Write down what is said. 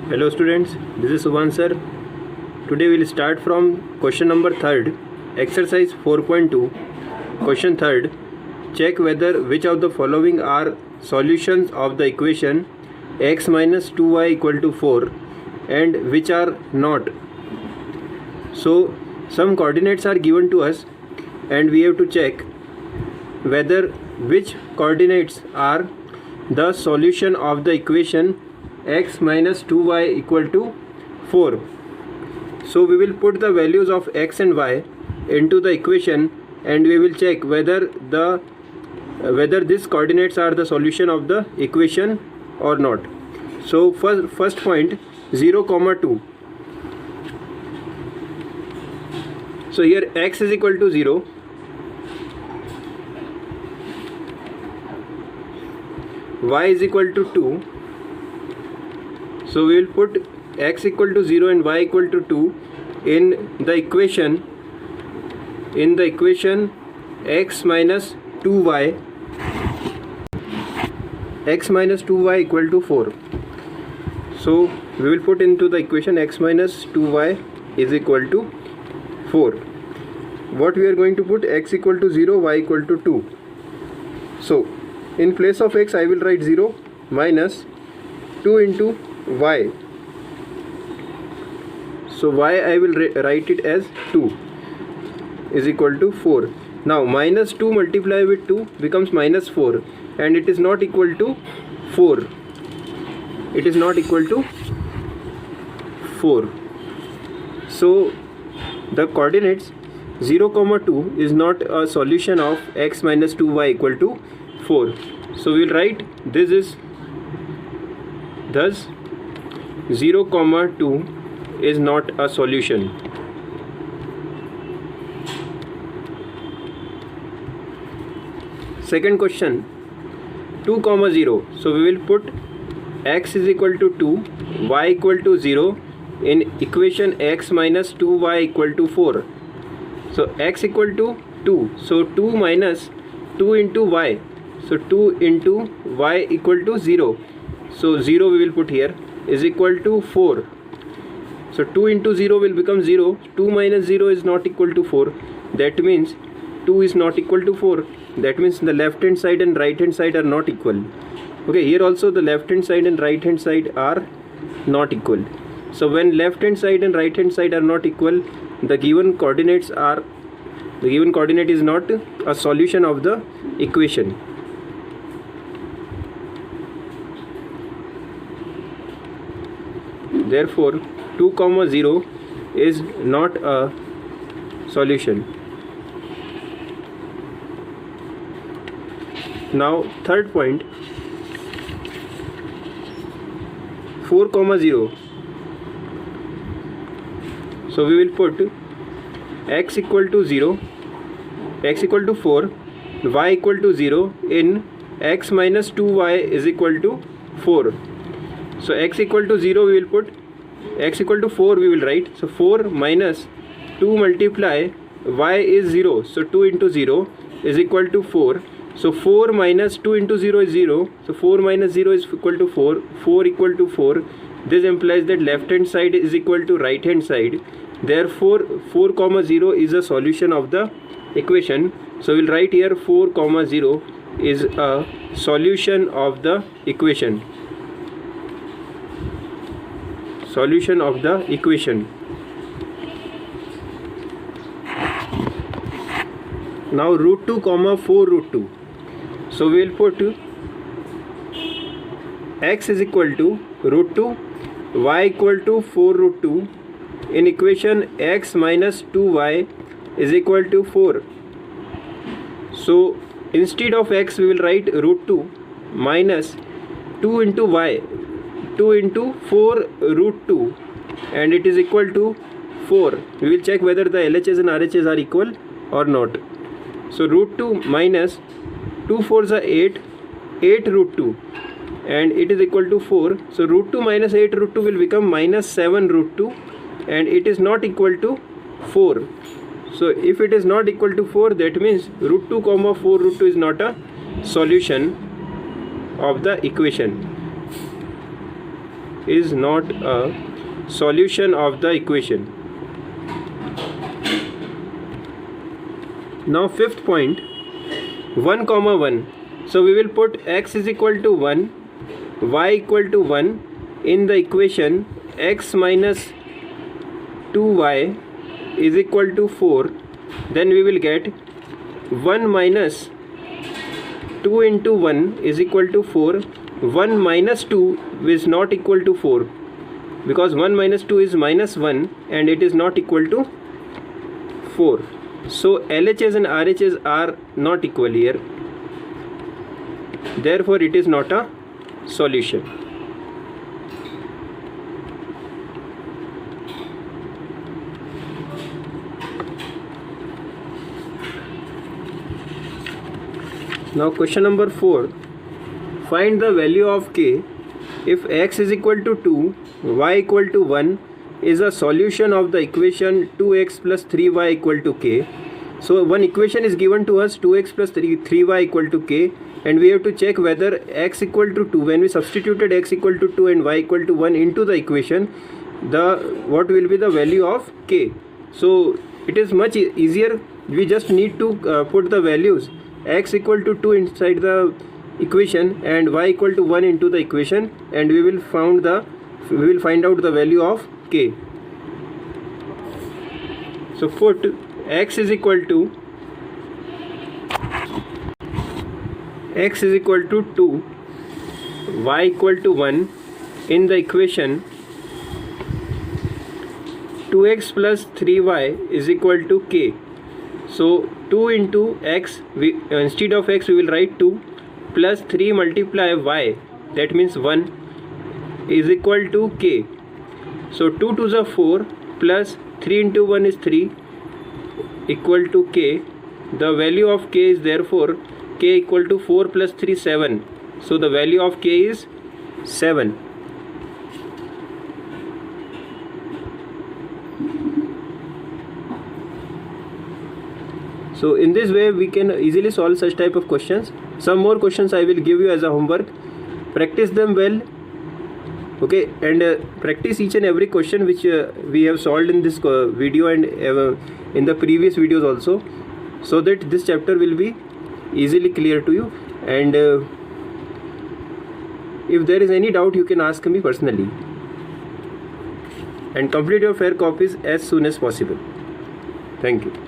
Hello students, this is Subhan sir. Today we will start from question number 3rd, exercise 4.2. Question 3rd, check whether which of the following are solutions of the equation x minus 2y equal to 4 and which are not. So some coordinates are given to us and we have to check whether which coordinates are the solution of the equation x minus 2y equal to 4. So we will put the values of x and y into the equation and we will check whether these coordinates are the solution of the equation or not. So first point 0, 2. So here x is equal to 0, y is equal to 2. So we will put x equal to 0 and y equal to 2 in the equation x minus 2y equal to 4. So we will put into the equation x minus 2y is equal to 4. What we are going to put? X equal to 0, y equal to 2. So in place of x I will write 0 minus 2 into y. So y I will write it as 2 is equal to 4. Now minus 2 multiplied with 2 becomes minus 4 and it is not equal to 4. It is not equal to 4. So the coordinates 0, 2 is not a solution of x minus 2y equal to 4. So we will write this is thus 0, 2 is not a solution. Second question 2, 0. So we will put x is equal to 2, y equal to 0 in equation x minus 2y equal to 4. So x equal to 2. So 2 minus 2 into y. So 2 into y equal to 0. So 0 we will put here is equal to 4. So 2 into 0 will become 0. 2 minus 0 is not equal to 4. That means 2 is not equal to 4. That means the left hand side and right hand side are not equal. Okay, here also the left hand side and right hand side are not equal. So when left hand side and right hand side are not equal, the given coordinate is not a solution of the equation. Therefore 2, 0 is not a solution. Now third point 4, 0. So we will put x equal to 0, x equal to 4, y equal to 0 in x minus 2y is equal to 4. So x equal to 0 we will put, x equal to 4 we will write. So 4 minus 2 multiply y is 0. So 2 into 0 is equal to 4. So 4 minus 2 into 0 is 0. So 4 minus 0 is equal to 4. 4 equal to 4. This implies that left hand side is equal to right hand side. Therefore 4, 0 is a solution of the equation. So we will write here 4, 0 is a solution of the equation. Solution of the equation. Now root 2, 4 root 2. So we will put x is equal to root 2, y equal to 4 root 2 in equation x minus 2y is equal to 4. So instead of x we will write root 2 minus 2 into y, 2 into 4 root 2 and it is equal to 4. We will check whether the LHS and RHS are equal or not. So root 2 minus 2 4s are 8, 8 root 2 and it is equal to 4. So root 2 minus 8 root 2 will become minus 7 root 2 and it is not equal to 4. So if it is not equal to 4, that means root 2, 4 root 2 is not a solution of the equation. is not a solution of the equation. Now fifth point, 1 comma 1. So we will put x is equal to 1, y equal to 1 in the equation x minus 2y is equal to 4. Then we will get 1 minus 2 into 1 is equal to 4. 1 minus 2 is not equal to 4 because 1 minus 2 is minus 1 and it is not equal to 4. So LHS and RHS are not equal here. Therefore it is not a solution. Now question number 4. Find the value of k if x is equal to 2, y equal to 1 is a solution of the equation 2x plus 3y equal to k. So one equation is given to us, 2x plus 3y equal to k, and we have to check whether x equal to 2, when we substituted x equal to 2 and y equal to 1 into the equation, what will be the value of k. So it is much easier. We just need to put the values x equal to 2 inside the equation and y equal to 1 into the equation, and we will find out the value of k. So put x is equal to 2, y equal to 1 in the equation 2x plus 3y is equal to k. So 2 into x, instead of x we will write 2 plus 3 multiply y, that means 1, is equal to k. So 2 to the 4 plus 3 into 1 is 3 equal to k. The value of k is therefore k equal to 4 plus 3 7. So the value of k is 7. So in this way we can easily solve such type of questions. Some more questions I will give you as a homework. Practice them well. Okay, and practice each and every question which we have solved in this video and in the previous videos also, so that this chapter will be easily clear to you. And if there is any doubt, you can ask me personally. And complete your fair copies as soon as possible. Thank you.